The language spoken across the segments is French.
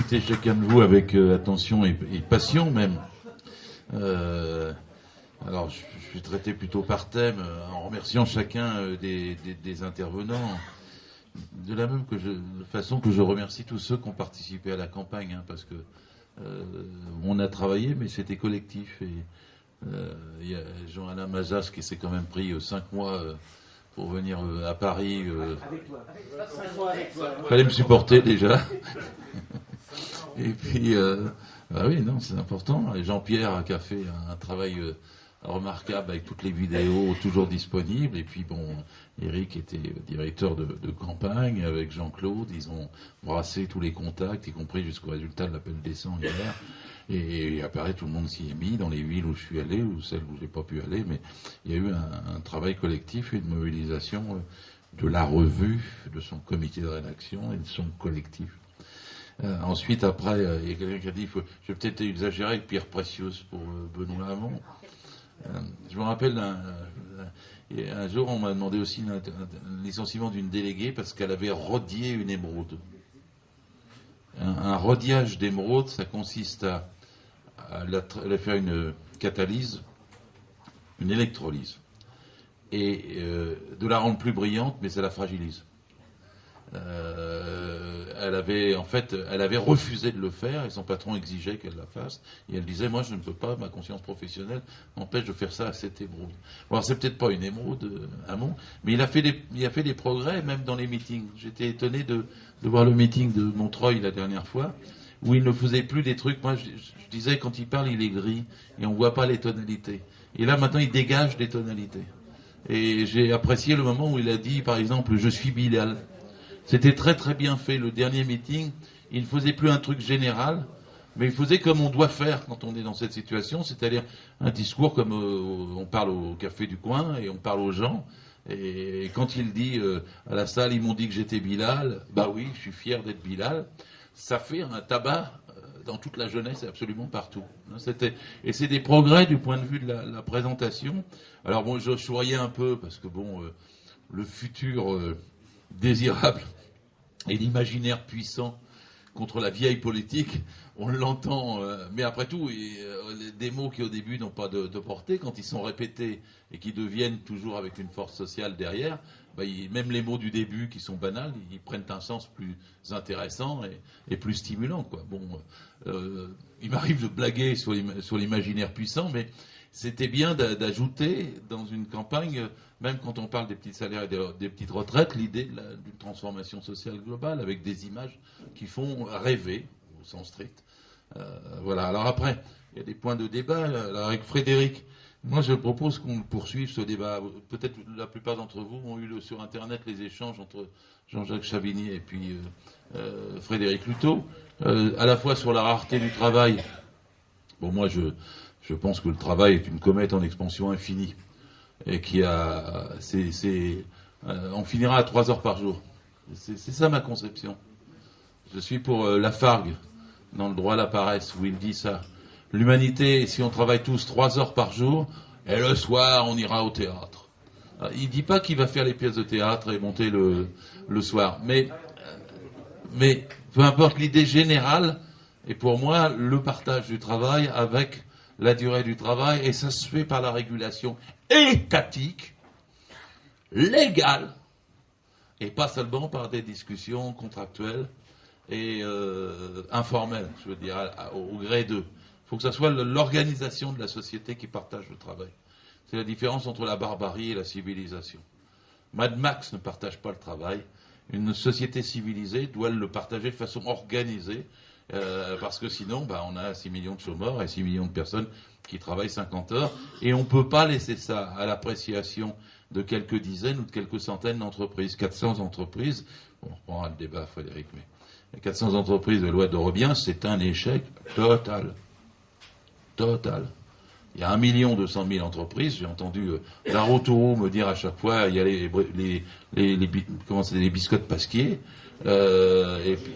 écouté chacun de vous avec attention et passion même. Alors, je suis traité plutôt par thème, en remerciant chacun des intervenants, de la même façon que je remercie tous ceux qui ont participé à la campagne, hein, parce que on a travaillé, mais c'était collectif. Et il y a Jean-Alain Mazas qui s'est quand même pris 5 mois pour venir à Paris. Fallait me supporter déjà. Et puis, bah oui, non, c'est important. Et Jean-Pierre qui a fait un travail remarquable avec toutes les vidéos toujours disponibles. Et puis bon, Eric était directeur de campagne avec Jean-Claude. Ils ont brassé tous les contacts, y compris jusqu'au résultat de l'appel des 100 hier. Et après, tout le monde s'y est mis dans les villes où je suis allé ou celles où j'ai pas pu aller. Mais il y a eu un travail collectif, une mobilisation de la revue, de son comité de rédaction et de son collectif. Ensuite, après, il y a quelqu'un qui a dit, je vais peut-être exagérer avec Pierre Précieuse pour Benoît Hamon. Je me rappelle, un jour, on m'a demandé aussi un licenciement d'une déléguée parce qu'elle avait rodié une émeraude. Un rodiage d'émeraude, ça consiste à faire une catalyse, une électrolyse, et de la rendre plus brillante, mais ça la fragilise. Elle avait refusé de le faire et son patron exigeait qu'elle la fasse. Et elle disait, moi je ne peux pas, ma conscience professionnelle m'empêche de faire ça à cette émeraude. Bon, c'est peut-être pas une émeraude, Hamon, mais il a fait des progrès même dans les meetings. J'étais étonné de voir le meeting de Montreuil la dernière fois, où il ne faisait plus des trucs. Moi je disais, quand il parle, il est gris et on voit pas les tonalités. Et là maintenant il dégage des tonalités. Et j'ai apprécié le moment où il a dit, par exemple, je suis Bilal. C'était très très bien fait. Le dernier meeting, il ne faisait plus un truc général, mais il faisait comme on doit faire quand on est dans cette situation, c'est-à-dire un discours comme on parle au café du coin et on parle aux gens. Et quand il dit à la salle, ils m'ont dit que j'étais Bilal, bah oui, je suis fier d'être Bilal, ça fait un tabac dans toute la jeunesse et absolument partout. Et c'est des progrès du point de vue de la présentation. Alors bon, je souriais un peu parce que bon, le futur désirable et l'imaginaire puissant contre la vieille politique, on l'entend, mais après tout, des mots qui au début n'ont pas de portée, quand ils sont répétés et qui deviennent toujours avec une force sociale derrière, bah, même les mots du début qui sont banals, ils prennent un sens plus intéressant et plus stimulant, quoi. Bon, il m'arrive de blaguer sur l'imaginaire puissant, mais c'était bien d'ajouter dans une campagne, même quand on parle des petits salaires et des petites retraites, l'idée d'une transformation sociale globale avec des images qui font rêver, au sens strict. Voilà. Alors après, il y a des points de débat. Alors avec Frédéric, moi je propose qu'on poursuive ce débat. Peut-être la plupart d'entre vous ont eu sur Internet les échanges entre Jean-Jacques Chavigny et puis Frédéric Luto, à la fois sur la rareté du travail. Bon, moi je pense que le travail est une comète en expansion infinie et on finira à 3 heures par jour. C'est ça ma conception. Je suis pour Lafargue dans le droit à la paresse où il dit ça. L'humanité, si on travaille tous 3 heures par jour, et le soir on ira au théâtre. Alors, il dit pas qu'il va faire les pièces de théâtre et monter le soir, mais peu importe, l'idée générale est pour moi le partage du travail avec la durée du travail, et ça se fait par la régulation étatique, légale, et pas seulement par des discussions contractuelles et informelles, je veux dire, au gré d'eux. Il faut que ça soit l'organisation de la société qui partage le travail. C'est la différence entre la barbarie et la civilisation. Mad Max ne partage pas le travail. Une société civilisée doit le partager de façon organisée, parce que sinon, on a 6 millions de chômeurs et 6 millions de personnes qui travaillent 50 heures, et on ne peut pas laisser ça à l'appréciation de quelques dizaines ou de quelques centaines d'entreprises. 400 entreprises, on reprendra le débat, Frédéric, mais 400 entreprises de loi de Robien, c'est un échec total. Total. Il y a 1 200 000 entreprises. J'ai entendu Laro Tourou me dire à chaque fois, il y a les biscottes Pasquier, et puis,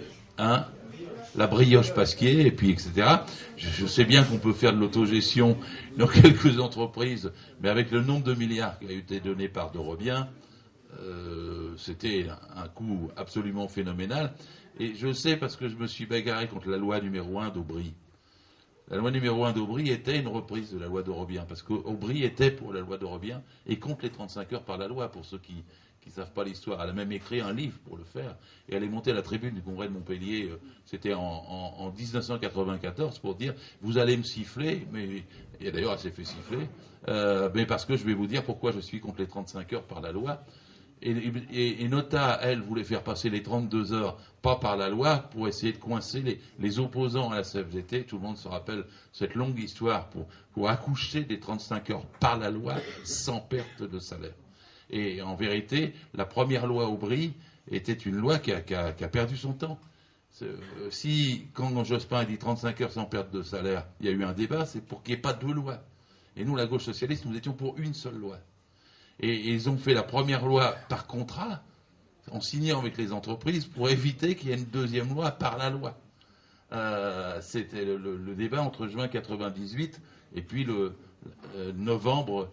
la brioche Pasquier, et puis etc. Je sais bien qu'on peut faire de l'autogestion dans quelques entreprises, mais avec le nombre de milliards qui a été donné par de Robien, c'était un coup absolument phénoménal. Et je sais parce que je me suis bagarré contre la loi numéro 1 d'Aubry. La loi numéro 1 d'Aubry était une reprise de la loi d'Orobien, parce qu'Aubry était pour la loi d'Orobien et contre les 35 heures par la loi, pour ceux qui ne savent pas l'histoire. Elle a même écrit un livre pour le faire, et elle est montée à la tribune du Congrès de Montpellier, c'était en 1994, pour dire « vous allez me siffler », et d'ailleurs elle s'est fait siffler, mais parce que je vais vous dire pourquoi je suis contre les 35 heures par la loi. Et Nota, elle, voulait faire passer les 32 heures, pas par la loi, pour essayer de coincer les opposants à la CFDT. Tout le monde se rappelle cette longue histoire pour accoucher des 35 heures par la loi sans perte de salaire. Et en vérité, la première loi Aubry était une loi qui a perdu son temps. Si, quand Jospin a dit 35 heures sans perte de salaire, il y a eu un débat, c'est pour qu'il n'y ait pas deux lois. Et nous, la gauche socialiste, nous étions pour une seule loi. Et ils ont fait la première loi par contrat, en signant avec les entreprises, pour éviter qu'il y ait une deuxième loi par la loi. C'était le débat entre juin 98 et puis le novembre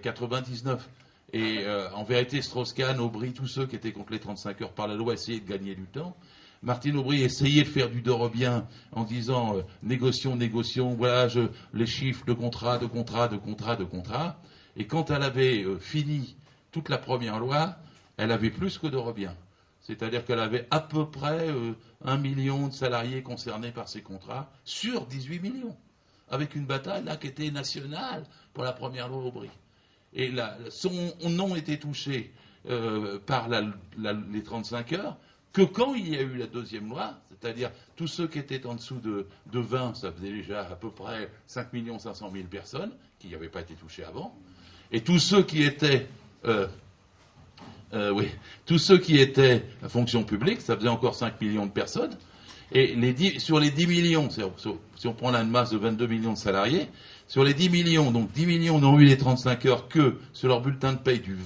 99. Et en vérité, Strauss-Kahn, Aubry, tous ceux qui étaient contre les 35 heures par la loi essayaient de gagner du temps. Martine Aubry essayait de faire du dorobien en disant négocions, voilà les chiffres de contrat. Et quand elle avait fini toute la première loi, elle avait plus que dorobien. C'est-à-dire qu'elle avait à peu près 1 million de salariés concernés par ces contrats sur 18 millions. Avec une bataille là qui était nationale pour la première loi Aubry. Et là, son nom était touché par les 35 heures que quand il y a eu la deuxième loi, c'est-à-dire tous ceux qui étaient en dessous de 20, ça faisait déjà à peu près 5 500 000 personnes qui n'avaient pas été touchées avant. Et tous ceux qui étaient, tous ceux qui étaient à fonction publique, ça faisait encore 5 millions de personnes. Et sur les 10 millions, si on prend la masse de 22 millions de salariés, sur les 10 millions, donc 10 millions n'ont eu les 35 heures que sur leur bulletin de paye du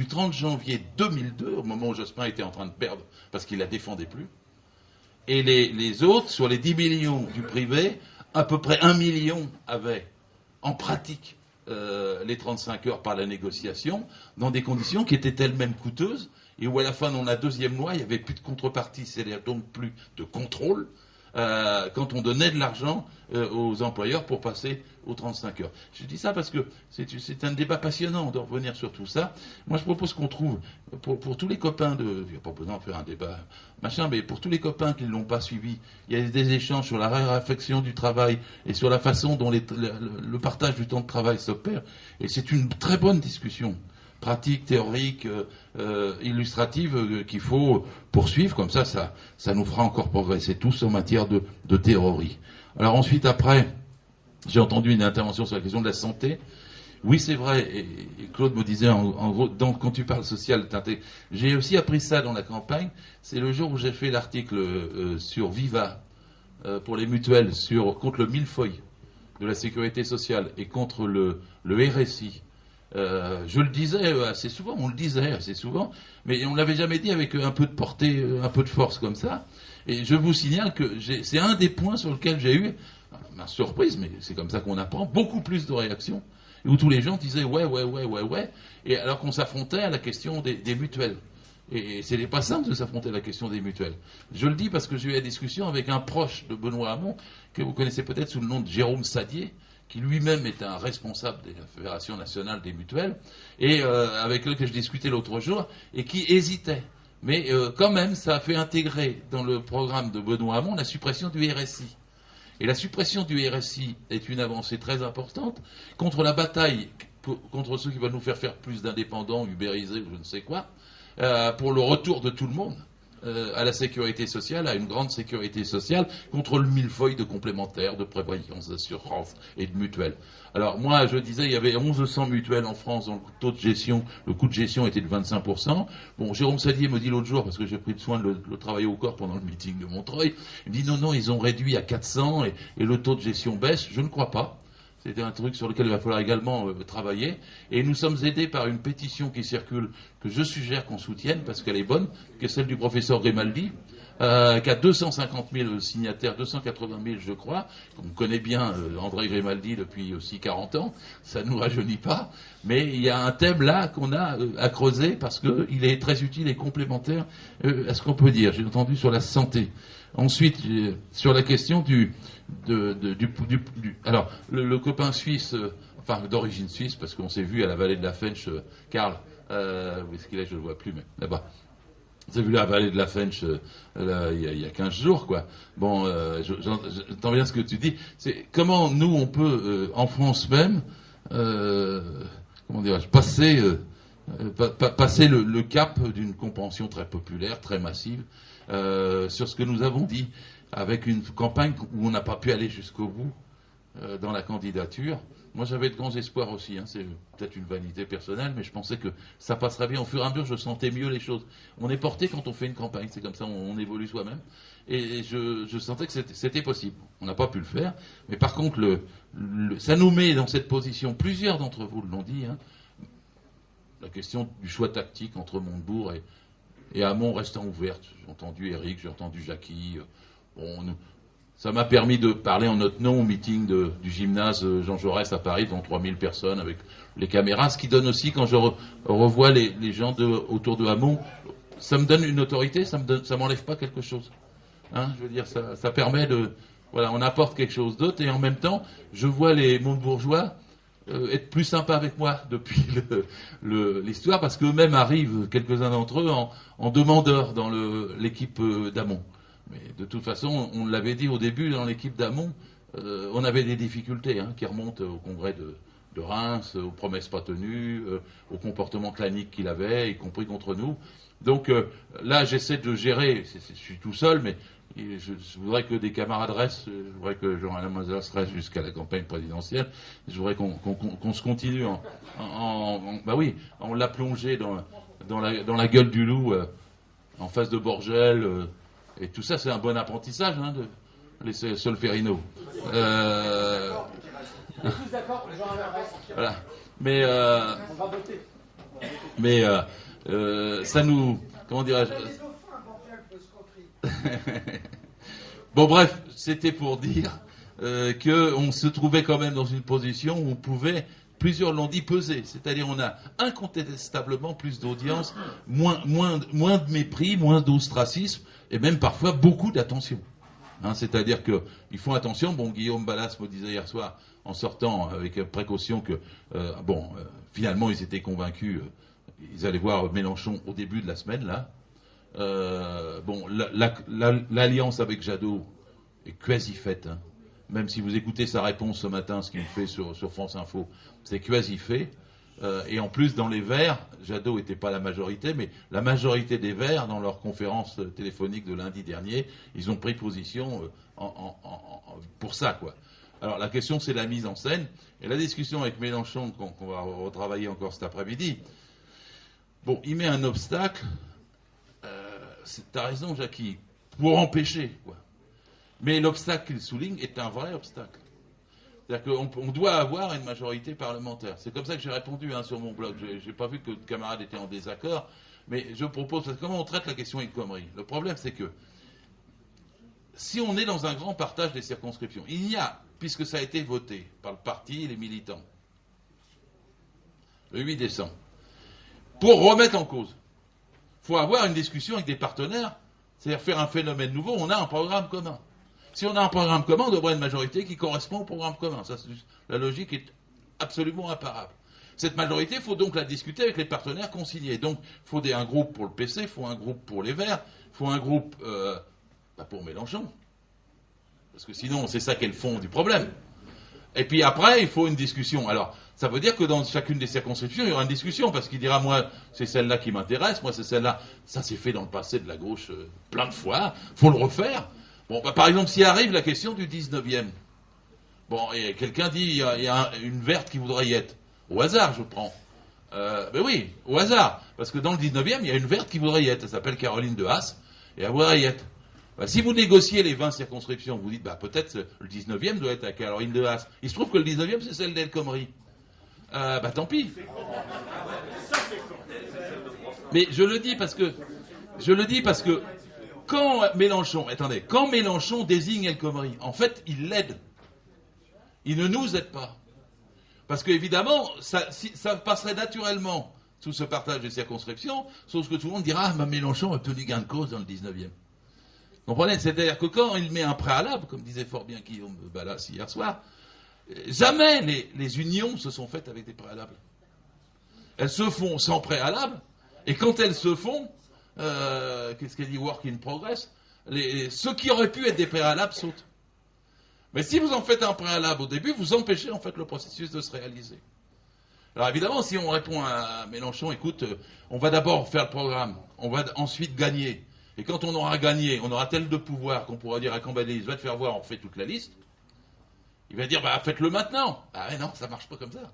30 janvier 2002, au moment où Jospin était en train de perdre parce qu'il la défendait plus. Et les autres, sur les 10 millions du privé, à peu près 1 million avaient en pratique les 35 heures par la négociation, dans des conditions qui étaient elles-mêmes coûteuses, et où à la fin, dans la deuxième loi, il n'y avait plus de contrepartie, c'est-à-dire donc plus de contrôle, quand on donnait de l'argent aux employeurs pour passer aux 35 heures. Je dis ça parce que c'est un débat passionnant de revenir sur tout ça. Moi, je propose qu'on trouve, pour tous les copains il n'y a pas besoin de faire un débat, mais pour tous les copains qui ne l'ont pas suivi, il y a des échanges sur la réflexion du travail et sur la façon dont le partage du temps de travail s'opère. Et c'est une très bonne discussion. Pratique, théorique, illustrative qu'il faut poursuivre, comme ça nous fera encore progresser tous en matière de théorie. Alors ensuite, après, j'ai entendu une intervention sur la question de la santé. Oui, c'est vrai, et Claude me disait, en gros, quand tu parles social, j'ai aussi appris ça dans la campagne, c'est le jour où j'ai fait l'article sur Viva, pour les mutuelles, contre le millefeuille de la sécurité sociale et contre le RSI. Je le disais assez souvent, on le disait assez souvent, mais on ne l'avait jamais dit avec un peu de portée, un peu de force comme ça. Et je vous signale que c'est un des points sur lequel j'ai eu, ma surprise, mais c'est comme ça qu'on apprend, beaucoup plus de réactions, où tous les gens disaient ouais, et alors qu'on s'affrontait à la question des mutuelles. Et ce n'est pas simple de s'affronter à la question des mutuelles. Je le dis parce que j'ai eu la discussion avec un proche de Benoît Hamon, que vous connaissez peut-être sous le nom de Jérôme Sadier, qui lui-même est un responsable de la Fédération nationale des mutuelles, et avec lequel je discutais l'autre jour, et qui hésitait. Mais quand même, ça a fait intégrer dans le programme de Benoît Hamon la suppression du RSI. Et la suppression du RSI est une avancée très importante contre la bataille, contre ceux qui veulent nous faire plus d'indépendants, ubérisés ou je ne sais quoi, pour le retour de tout le monde à la sécurité sociale, à une grande sécurité sociale, contre le millefeuille de complémentaires, de prévoyance, d'assurance et de mutuelles. Alors moi, je disais, il y avait 1100 mutuelles en France dont le coût de gestion était de 25%. Bon, Jérôme Sadier me dit l'autre jour, parce que j'ai pris le soin de le travailler au corps pendant le meeting de Montreuil, il me dit non, ils ont réduit à 400 et le taux de gestion baisse. Je ne crois pas. C'était un truc sur lequel il va falloir également travailler. Et nous sommes aidés par une pétition qui circule, que je suggère qu'on soutienne, parce qu'elle est bonne, qui est celle du professeur Grimaldi, qui a 250 000 signataires, 280 000 je crois. On connaît bien André Grimaldi depuis aussi 40 ans, ça ne nous rajeunit pas, mais il y a un thème là qu'on a à creuser parce qu'il est très utile et complémentaire à ce qu'on peut dire. J'ai entendu sur la santé. Ensuite, sur la question alors, le copain suisse, enfin d'origine suisse, parce qu'on s'est vu à la vallée de la Fensch, Karl, où est-ce qu'il est, je ne le vois plus, mais là-bas. On s'est vu à la vallée de la Fensch il y a 15 jours, quoi. Bon, j'entends bien ce que tu dis. C'est comment nous, on peut, en France même, comment dirais-je, passer le cap d'une compréhension très populaire, très massive, sur ce que nous avons dit, avec une campagne où on n'a pas pu aller jusqu'au bout dans la candidature. Moi, j'avais de grands espoirs aussi, hein. C'est peut-être une vanité personnelle, mais je pensais que ça passerait bien. Au fur et à mesure, je sentais mieux les choses. On est porté quand on fait une campagne, c'est comme ça, on évolue soi-même. Et je sentais que c'était possible. On n'a pas pu le faire, mais par contre, ça nous met dans cette position. Plusieurs d'entre vous l'ont dit, hein. La question du choix tactique entre Montebourg et Hamon restant ouverte. J'ai entendu Eric, j'ai entendu Jackie. Ça m'a permis de parler en notre nom au meeting du gymnase Jean Jaurès à Paris, dont 3000 personnes avec les caméras. Ce qui donne aussi, quand je revois les gens autour de Hamon, ça me donne une autorité, ça m'enlève pas quelque chose. Hein, je veux dire, ça permet voilà, on apporte quelque chose d'autre, et en même temps, je vois les Montebourgeois être plus sympas avec moi depuis l'histoire, parce qu'eux-mêmes arrivent, quelques-uns d'entre eux, en demandeurs dans l'équipe d'Hamon. Mais de toute façon, on l'avait dit au début, dans l'équipe d'Hamon, on avait des difficultés qui remontent au congrès de Reims, aux promesses pas tenues, au comportement clanique qu'il avait, y compris contre nous. Donc là, j'essaie de gérer, je suis tout seul, mais je voudrais que des camarades restent, je voudrais que Jean-Alain Mazas reste jusqu'à la campagne présidentielle, je voudrais qu'on se continue bah oui, on l'a plongé dans la gueule du loup, en face de Borgel, et tout ça, c'est un bon apprentissage, de laisser Solferino. Tous d'accord, Jean-Alain reste. Voilà. Mais ça nous, comment dirais-je, bon, bref, c'était pour dire qu'on se trouvait quand même dans une position où on pouvait, plusieurs l'ont dit, peser. C'est-à-dire on a incontestablement plus d'audience, moins de mépris, moins d'ostracisme, et même parfois beaucoup d'attention. C'est-à-dire qu'ils font attention. Bon, Guillaume Ballas me disait hier soir, en sortant avec précaution, que finalement ils étaient convaincus, ils allaient voir Mélenchon au début de la semaine, là. L'alliance avec Jadot est quasi faite. Même si vous écoutez sa réponse ce matin, ce qu'il fait sur France Info, c'est quasi fait. Et en plus, dans les Verts, Jadot n'était pas la majorité, mais la majorité des Verts, dans leur conférence téléphonique de lundi dernier, ils ont pris position pour ça, quoi. Alors la question, c'est la mise en scène. Et la discussion avec Mélenchon, qu'on va retravailler encore cet après-midi, bon, il met un obstacle. T'as raison, Jackie, pour empêcher, quoi. Mais l'obstacle qu'il souligne est un vrai obstacle. C'est-à-dire qu'on doit avoir une majorité parlementaire. C'est comme ça que j'ai répondu sur mon blog. J'ai pas vu que de camarades étaient en désaccord, mais je propose, parce que comment on traite la question El Khomri? Le problème, c'est que si on est dans un grand partage des circonscriptions, il y a, puisque ça a été voté par le parti et les militants, le 8 décembre, pour remettre en cause, il faut avoir une discussion avec des partenaires, c'est-à-dire faire un phénomène nouveau. On a un programme commun. Si on a un programme commun, on devrait une majorité qui correspond au programme commun. Ça, la logique est absolument imparable. Cette majorité, il faut donc la discuter avec les partenaires consignés. Donc, il faut un groupe pour le PC, il faut un groupe pour les Verts, il faut un groupe pour Mélenchon. Parce que sinon, c'est ça qui est le fond du problème. Et puis après, il faut une discussion. Alors, ça veut dire que dans chacune des circonscriptions, il y aura une discussion, parce qu'il dira, moi, c'est celle-là qui m'intéresse, moi, c'est celle-là. Ça s'est fait dans le passé de la gauche plein de fois. Il faut le refaire. Bon, par exemple, s'il arrive la question du 19e, bon, et quelqu'un dit, il y a une verte qui voudrait y être. Au hasard, je prends. Ben oui, au hasard. Parce que dans le 19e, il y a une verte qui voudrait y être. Elle s'appelle Caroline de Haas, et elle voudrait y être. Ben, si vous négociez les 20 circonscriptions, vous dites, peut-être le 19e doit être à Caroline de Haas. Il se trouve que le 19e, c'est celle d'El Khomri. Tant pis. Mais je le dis parce que quand Mélenchon désigne El Khomri, en fait, il l'aide. Il ne nous aide pas. Parce qu'évidemment, ça passerait naturellement sous ce partage des circonscriptions, sauf que tout le monde dira, ah, Mélenchon a obtenu gain de cause dans le 19e. Vous comprenez? C'est-à-dire que quand il met un préalable, comme disait fort bien Guillaume Balas hier soir, jamais les unions se sont faites avec des préalables. Elles se font sans préalable, et quand elles se font, qu'est-ce qu'elle dit, work in progress, ceux qui auraient pu être des préalables sautent. Mais si vous en faites un préalable au début, vous empêchez en fait le processus de se réaliser. Alors évidemment, si on répond à Mélenchon, écoute, on va d'abord faire le programme, on va ensuite gagner. Et quand on aura gagné, on aura tel de pouvoir qu'on pourra dire à Cambadélis, va te faire voir, on refait toute la liste. Il va dire, bah faites-le maintenant. Ah ouais, non, ça marche pas comme ça.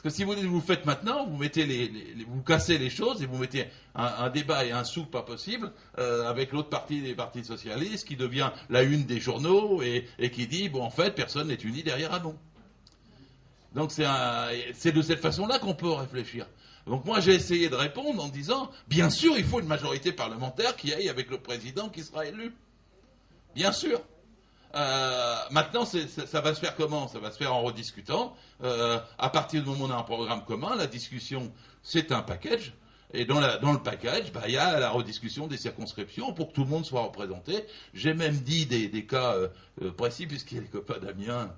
Parce que si vous le faites maintenant, vous mettez vous cassez les choses et vous mettez un débat et un sou pas possible avec l'autre partie des partis socialistes qui devient la une des journaux et qui dit, bon en fait, personne n'est uni derrière Hamon. Donc c'est de cette façon-là qu'on peut réfléchir. Donc moi j'ai essayé de répondre en disant, bien sûr il faut une majorité parlementaire qui aille avec le président qui sera élu. Bien sûr. Maintenant, ça va se faire comment? Ça va se faire en rediscutant. À partir du moment où on a un programme commun, la discussion, c'est un package. Et dans le package, bah, il y a la rediscussion des circonscriptions pour que tout le monde soit représenté. J'ai même dit des cas précis, puisqu'il y a les copains d'Amiens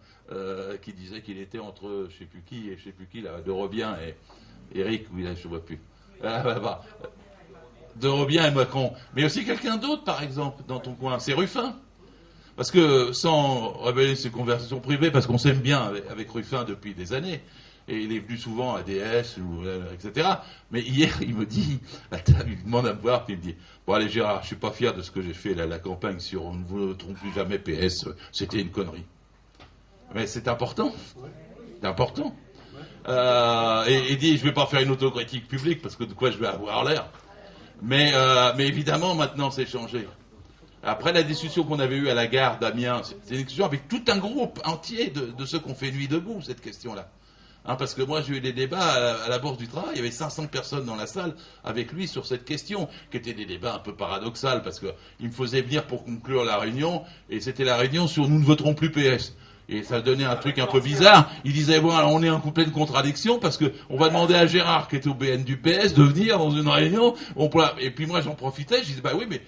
qui disaient qu'il était entre je sais plus qui, là, de Robien et Eric, oui, là, je ne vois plus. De Robien et Macron. Mais aussi quelqu'un d'autre, par exemple, dans ton coin. C'est Ruffin. Parce que, sans révéler ses conversations privées, parce qu'on s'aime bien avec Ruffin depuis des années, et il est venu souvent à DS, etc. Mais hier, il me dit, il demande à me voir, puis il me dit, bon allez Gérard, je suis pas fier de ce que j'ai fait la campagne sur on ne vous trompe plus jamais PS, c'était une connerie. Mais c'est important. C'est important. Et il dit, je vais pas faire une autocritique publique, parce que de quoi je vais avoir l'air. Mais évidemment, maintenant, c'est changé. Après la discussion qu'on avait eue à la gare d'Amiens, c'est une discussion avec tout un groupe entier de ceux qu'on fait nuit debout, cette question-là. Hein, parce que moi, j'ai eu des débats à la Bourse du Travail, il y avait 500 personnes dans la salle avec lui sur cette question, qui étaient des débats un peu paradoxaux, parce qu'il me faisait venir pour conclure la réunion, et c'était la réunion sur « nous ne voterons plus PS ». Et ça donnait un truc un peu bizarre. Il disait, bon, alors on est en pleine contradiction parce que on va demander à Gérard, qui est au BN du PS, de venir dans une réunion. Et puis moi, j'en profitais. Je disais, bah oui, mais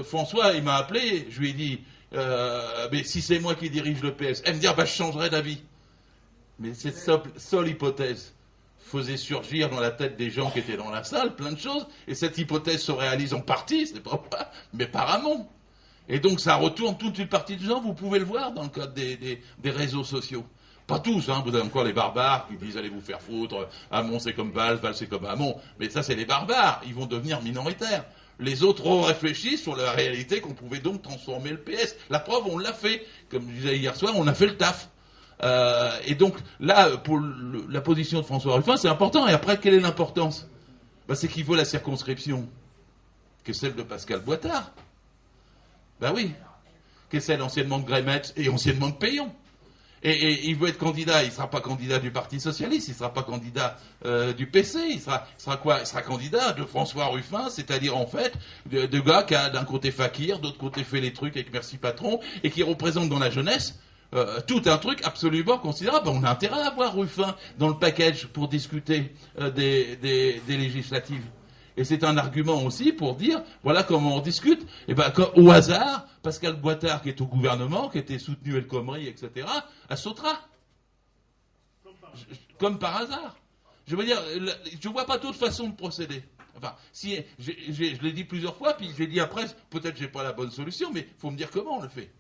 François, il m'a appelé. Je lui ai dit, mais si c'est moi qui dirige le PS, elle me dit, bah je changerai d'avis. Mais cette seule hypothèse faisait surgir dans la tête des gens qui étaient dans la salle plein de choses. Et cette hypothèse se réalise en partie, c'est pas mais par amont. Et donc ça retourne toute une partie des gens, vous pouvez le voir dans le cadre des réseaux sociaux. Pas tous, hein, vous avez encore les barbares qui disent allez vous faire foutre, Hamon c'est comme Val, Val c'est comme Hamon, mais ça c'est les barbares, ils vont devenir minoritaires. Les autres ont réfléchi sur la réalité qu'on pouvait donc transformer le PS. La preuve, on l'a fait, comme je disais hier soir, on a fait le taf. Et donc là, pour la position de François Ruffin, c'est important. Et après, quelle est l'importance? C'est qu'il veut la circonscription, que celle de Pascal Boitard. Ben oui, qui est celle anciennement de Grémet et anciennement de Payon. Et il veut être candidat, il ne sera pas candidat du Parti Socialiste, il ne sera pas candidat du PC, il sera quoi? Il sera candidat de François Ruffin, c'est-à-dire en fait de gars qui a d'un côté Fakir, d'autre côté fait les trucs avec Merci Patron, et qui représente dans la jeunesse tout un truc absolument considérable. On a intérêt à avoir Ruffin dans le package pour discuter des législatives. Et c'est un argument aussi pour dire, voilà comment on discute. Et ben, au hasard, Pascal Boitard, qui est au gouvernement, qui était soutenu El Khomri, etc., elle sautera. Comme par hasard. Je veux dire, je vois pas d'autre façon de procéder. Enfin, si, je l'ai dit plusieurs fois, puis j'ai dit après, peut-être j'ai pas la bonne solution, mais il faut me dire comment on le fait.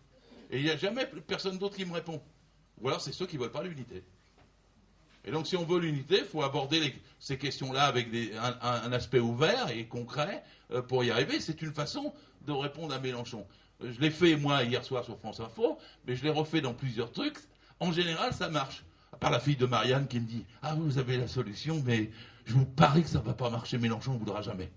Et il n'y a jamais personne d'autre qui me répond. Ou alors c'est ceux qui veulent pas l'unité. Et donc, si on veut l'unité, il faut aborder ces questions-là avec un aspect ouvert et concret pour y arriver. C'est une façon de répondre à Mélenchon. Je l'ai fait, moi, hier soir sur France Info, mais je l'ai refait dans plusieurs trucs. En général, ça marche. À part la fille de Marianne qui me dit « Ah, vous avez la solution, mais je vous parie que ça ne va pas marcher. Mélenchon ne voudra jamais. »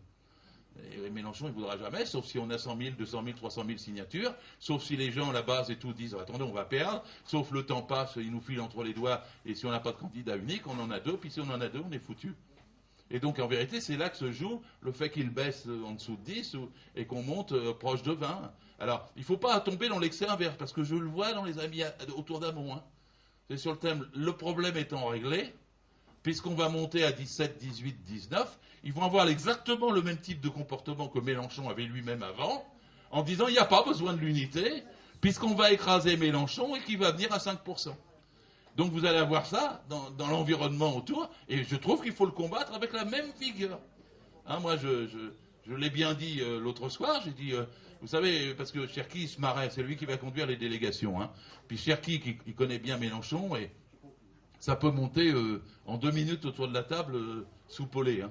Et Mélenchon, il ne voudra jamais, sauf si on a 100 000, 200 000, 300 000 signatures, sauf si les gens à la base et tout disent « Attendez, on va perdre », sauf le temps passe, il nous file entre les doigts, et si on n'a pas de candidat unique, on en a deux, puis si on en a deux, on est foutu. Et donc, en vérité, c'est là que se joue le fait qu'il baisse en dessous de 10 et qu'on monte proche de 20. Alors, il ne faut pas tomber dans l'excès inverse, parce que je le vois dans les amis autour d'Hamon. Hein. C'est sur le thème, le problème étant réglé, puisqu'on va monter à 17, 18, 19, ils vont avoir exactement le même type de comportement que Mélenchon avait lui-même avant, en disant, il n'y a pas besoin de l'unité, puisqu'on va écraser Mélenchon et qu'il va venir à 5%. Donc vous allez avoir ça dans l'environnement autour, et je trouve qu'il faut le combattre avec la même vigueur. Hein, moi, je l'ai bien dit l'autre soir, j'ai dit, vous savez, parce que Cherki se marrait, c'est lui qui va conduire les délégations. Hein. Puis Cherki, qui connaît bien Mélenchon, et ça peut monter en 2 minutes autour de la table soupolé. Hein.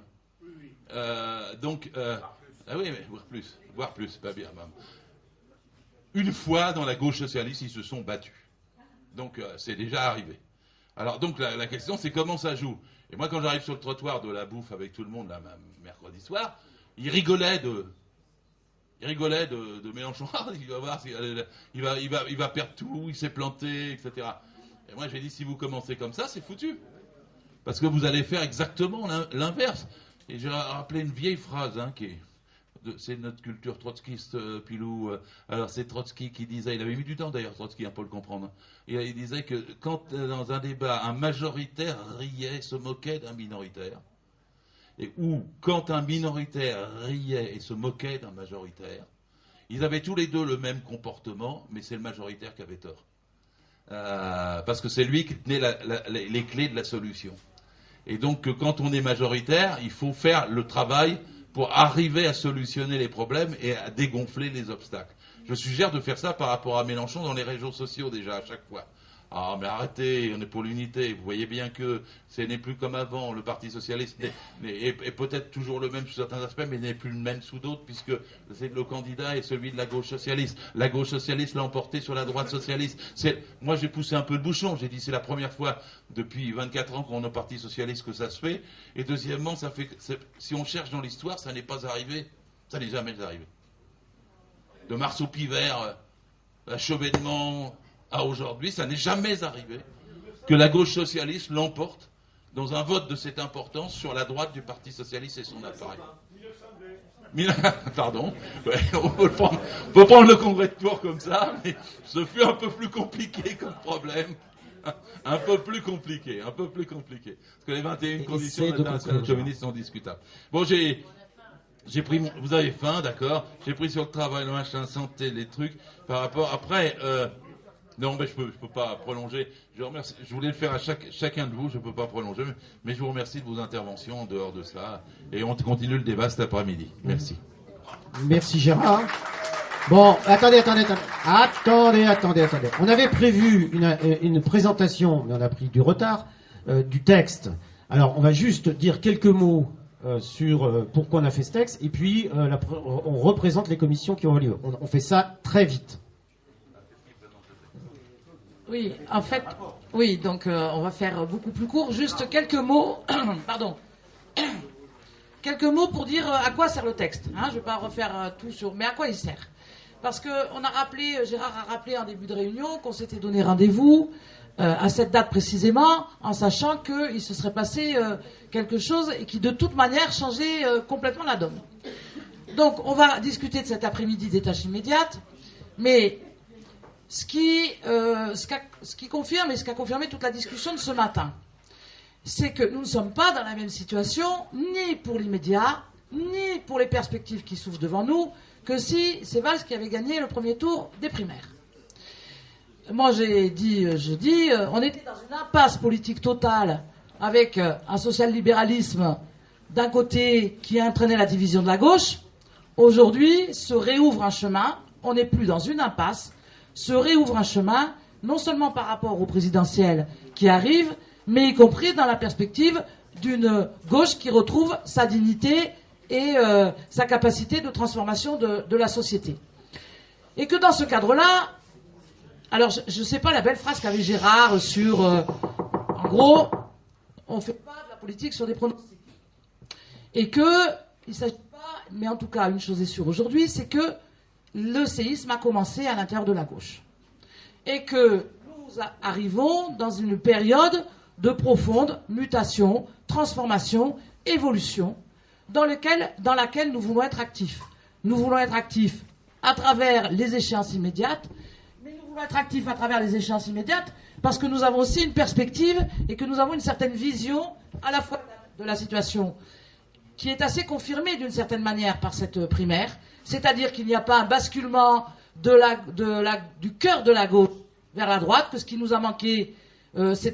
Donc, ah oui, mais voire plus, c'est pas bien. Même. Une fois, dans la gauche socialiste, ils se sont battus. Donc, c'est déjà arrivé. Alors, donc, la question, c'est comment ça joue. Et moi, quand j'arrive sur le trottoir de la bouffe avec tout le monde, là, mercredi soir, ils rigolaient de Mélenchon. Il va voir, il va perdre tout, il s'est planté, etc. Et moi, j'ai dit, si vous commencez comme ça, c'est foutu. Parce que vous allez faire exactement l'inverse. Et j'ai rappelé une vieille phrase, hein, c'est notre culture trotskiste, Pilou. Alors, c'est Trotsky qui disait, il avait mis du temps d'ailleurs, Trotsky, pour le comprendre. Il disait que quand, dans un débat, un majoritaire riait, se moquait d'un minoritaire, ou quand un minoritaire riait et se moquait d'un majoritaire, ils avaient tous les deux le même comportement, mais c'est le majoritaire qui avait tort. Parce que c'est lui qui tenait les clés de la solution. Et donc, quand on est majoritaire, il faut faire le travail pour arriver à solutionner les problèmes et à dégonfler les obstacles. Je suggère de faire ça par rapport à Mélenchon dans les réseaux sociaux déjà, à chaque fois. Ah, mais arrêtez, on est pour l'unité. Vous voyez bien que ce n'est plus comme avant. Le Parti Socialiste est peut-être toujours le même sous certains aspects, mais n'est plus le même sous d'autres, puisque le candidat est celui de la gauche socialiste. La gauche socialiste l'a emporté sur la droite socialiste. Moi, j'ai poussé un peu le bouchon. J'ai dit, c'est la première fois depuis 24 ans qu'on est au Parti Socialiste que ça se fait. Et deuxièmement, si on cherche dans l'histoire, ça n'est pas arrivé. Ça n'est jamais arrivé. De mars au Pivert, à Chevènement, à aujourd'hui, ça n'est jamais arrivé que la gauche socialiste l'emporte dans un vote de cette importance sur la droite du Parti socialiste et son appareil. Pardon, ouais, on peut prendre le congrès de Tours comme ça, mais ce fut un peu plus compliqué comme problème. Un peu plus compliqué. Parce que les 21 conditions de l'international communiste sont discutables. Bon, j'ai pris vous avez faim, d'accord. J'ai pris sur le travail, le machin, santé, les trucs, par rapport, après, non, mais je peux pas prolonger. Je voulais le faire à chacun de vous, je peux pas prolonger, mais je vous remercie de vos interventions en dehors de cela. Et on continue le débat cet après-midi. Merci. Merci Gérard. Bon, attendez. On avait prévu une présentation, mais on a pris du retard, du texte. Alors, on va juste dire quelques mots sur pourquoi on a fait ce texte, et puis on représente les commissions qui ont lieu. On fait ça très vite. Oui, en fait, oui, donc on va faire beaucoup plus court. Juste quelques mots, pardon, quelques mots pour dire à quoi sert le texte. Hein, je ne vais pas refaire tout sur, mais à quoi il sert. Parce que Gérard a rappelé en début de réunion qu'on s'était donné rendez-vous à cette date précisément, en sachant qu'il se serait passé quelque chose et qui de toute manière changeait complètement la donne. Donc on va discuter de cet après-midi des tâches immédiates, mais ce qui confirme et ce qui a confirmé toute la discussion de ce matin, c'est que nous ne sommes pas dans la même situation, ni pour l'immédiat, ni pour les perspectives qui s'ouvrent devant nous, que si c'est Valls qui avait gagné le premier tour des primaires. Moi, j'ai dit jeudi, on était dans une impasse politique totale, avec un social-libéralisme d'un côté qui entraînait la division de la gauche. Aujourd'hui, se réouvre un chemin, on n'est plus dans une impasse, se réouvre un chemin, non seulement par rapport au présidentiel qui arrive, mais y compris dans la perspective d'une gauche qui retrouve sa dignité et sa capacité de transformation de la société. Et que dans ce cadre-là, alors je ne sais pas la belle phrase qu'avait Gérard sur, en gros, on ne fait pas de la politique sur des pronostics. Et que, il ne s'agit pas, mais en tout cas une chose est sûre aujourd'hui, c'est que le séisme a commencé à l'intérieur de la gauche. Et que nous arrivons dans une période de profonde mutation, transformation évolution dans laquelle nous voulons être actifs. Nous voulons être actifs à travers les échéances immédiates, mais nous voulons être actifs à travers les échéances immédiates parce que nous avons aussi une perspective et que nous avons une certaine vision à la fois de la situation qui est assez confirmée d'une certaine manière par cette primaire, c'est-à-dire qu'il n'y a pas un basculement du cœur de la gauche vers la droite, que ce qui nous a manqué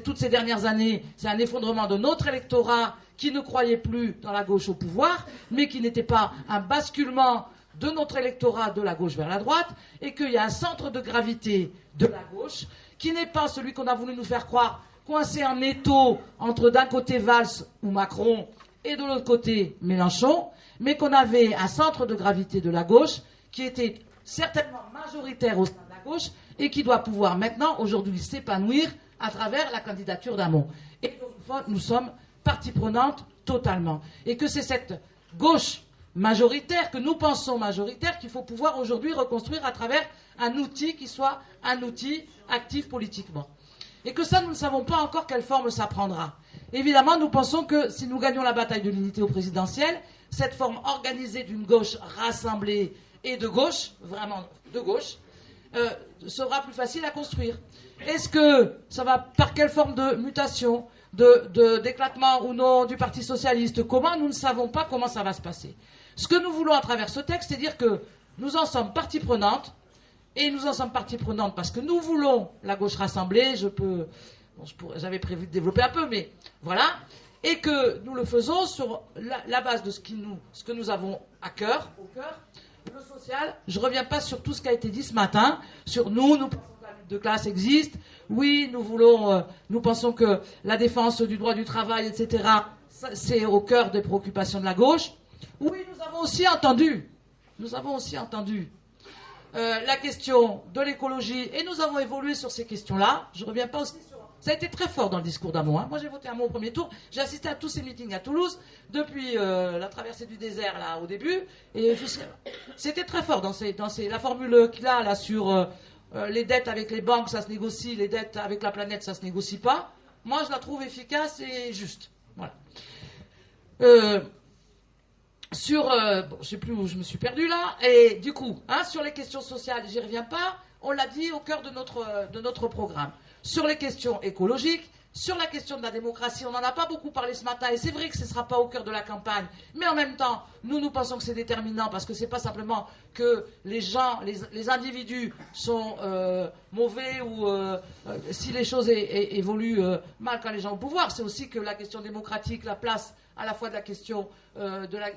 toutes ces dernières années, c'est un effondrement de notre électorat qui ne croyait plus dans la gauche au pouvoir, mais qui n'était pas un basculement de notre électorat de la gauche vers la droite, et qu'il y a un centre de gravité de la gauche, qui n'est pas celui qu'on a voulu nous faire croire, coincé en étau entre d'un côté Valls ou Macron et de l'autre côté Mélenchon, mais qu'on avait un centre de gravité de la gauche qui était certainement majoritaire au sein de la gauche et qui doit pouvoir maintenant, aujourd'hui, s'épanouir à travers la candidature d'Hamon. Et donc, nous sommes partie prenante totalement. Et que c'est cette gauche majoritaire, que nous pensons majoritaire, qu'il faut pouvoir aujourd'hui reconstruire à travers un outil qui soit un outil actif politiquement. Et que ça, nous ne savons pas encore quelle forme ça prendra. Évidemment, nous pensons que si nous gagnons la bataille de l'unité au présidentiel, cette forme organisée d'une gauche rassemblée et de gauche, vraiment de gauche, sera plus facile à construire. Est-ce que ça va par quelle forme de mutation, d'éclatement ou non du Parti socialiste? Comment? Nous ne savons pas comment ça va se passer. Ce que nous voulons à travers ce texte, c'est dire que nous en sommes partie prenante, et nous en sommes partie prenante parce que nous voulons la gauche rassemblée, j'avais prévu de développer un peu, mais voilà, et que nous le faisons sur la base de ce que nous avons au cœur, le social. Je ne reviens pas sur tout ce qui a été dit ce matin, sur nous pensons que la lutte de classe existe, oui, nous pensons que la défense du droit du travail, etc., c'est au cœur des préoccupations de la gauche. Oui, nous avons aussi entendu la question de l'écologie, et nous avons évolué sur ces questions-là. Je ne reviens pas aussi sur... Ça a été très fort dans le discours d'Hamon. Moi, j'ai voté Hamon au premier tour. J'ai assisté à tous ces meetings à Toulouse, depuis la traversée du désert, là, au début. Et c'était très fort la formule qu'il a, là, sur les dettes avec les banques, ça se négocie, les dettes avec la planète, ça se négocie pas. Moi, je la trouve efficace et juste. Voilà. Je ne sais plus où je me suis perdu là, et du coup, sur les questions sociales, j'y reviens pas, on l'a dit au cœur de notre programme. Sur les questions écologiques, sur la question de la démocratie, on n'en a pas beaucoup parlé ce matin, et c'est vrai que ce ne sera pas au cœur de la campagne, mais en même temps, nous pensons que c'est déterminant, parce que ce n'est pas simplement que les gens, les individus sont mauvais, ou si les choses évoluent mal quand les gens ont au pouvoir, c'est aussi que la question démocratique, la place à la fois de la question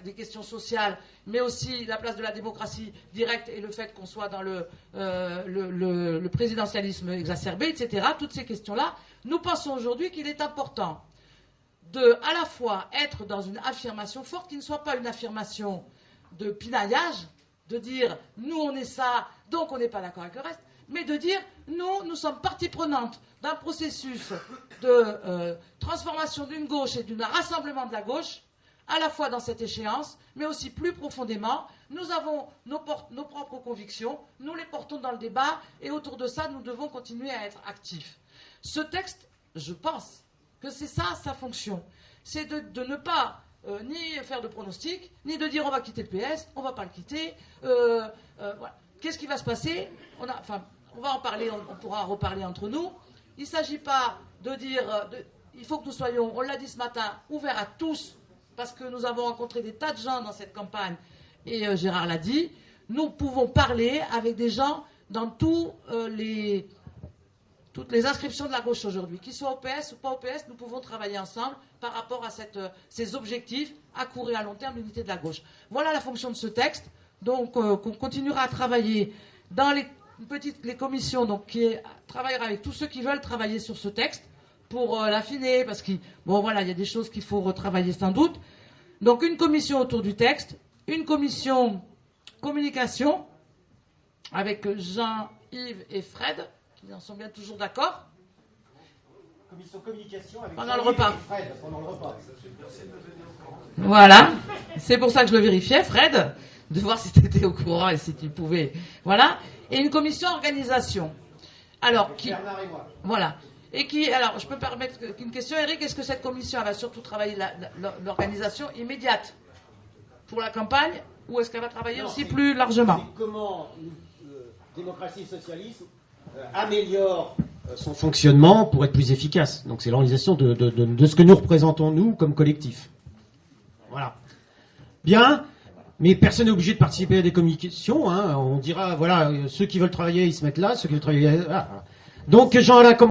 des questions sociales, mais aussi la place de la démocratie directe et le fait qu'on soit dans le présidentialisme exacerbé, etc. Toutes ces questions-là, nous pensons aujourd'hui qu'il est important de, à la fois, être dans une affirmation forte, qui ne soit pas une affirmation de pinaillage, de dire « nous, on est ça, donc on n'est pas d'accord avec le reste », mais de dire « nous sommes partie prenante d'un processus de transformation d'une gauche et d'un rassemblement de la gauche, à la fois dans cette échéance, mais aussi plus profondément. Nous avons nos propres convictions, nous les portons dans le débat, et autour de ça, nous devons continuer à être actifs. » Ce texte, je pense que c'est ça sa fonction. C'est de ne pas ni faire de pronostics, ni de dire on va quitter le PS, on ne va pas le quitter. Voilà. Qu'est-ce qui va se passer? On va en parler, on pourra en reparler entre nous. Il ne s'agit pas de dire, il faut que nous soyons, on l'a dit ce matin, ouverts à tous, parce que nous avons rencontré des tas de gens dans cette campagne, et Gérard l'a dit, nous pouvons parler avec des gens dans toutes les inscriptions de la gauche aujourd'hui, qu'ils soient au PS ou pas au PS, nous pouvons travailler ensemble par rapport à ces objectifs à court et à long terme d'unité de la gauche. Voilà la fonction de ce texte, donc qu'on continuera à travailler dans les commissions, donc qui travaillera avec tous ceux qui veulent travailler sur ce texte pour l'affiner, parce qu'il y a des choses qu'il faut retravailler sans doute. Donc une commission autour du texte, une commission communication avec Jean-Yves et Fred, qui en sont bien toujours d'accord. Commission communication avec pendant le repas. Fred, pendant le repas. Voilà, c'est pour ça que je le vérifiais, Fred, de voir si tu étais au courant et si tu pouvais. Voilà. Et une commission organisation. Alors, Bernard et moi. Voilà. et qui, alors je peux me permettre une question, Eric, est-ce que cette commission elle va surtout travailler l'organisation immédiate pour la campagne, ou est-ce qu'elle va travailler aussi plus largement? C'est comment démocratie et socialisme améliore son fonctionnement pour être plus efficace. Donc c'est l'organisation de ce que nous représentons, nous, comme collectif. Voilà. Bien, mais personne n'est obligé de participer à des communications. Hein. On dira, voilà, ceux qui veulent travailler, ils se mettent là, ceux qui veulent travailler là. Donc, Jean-Alain,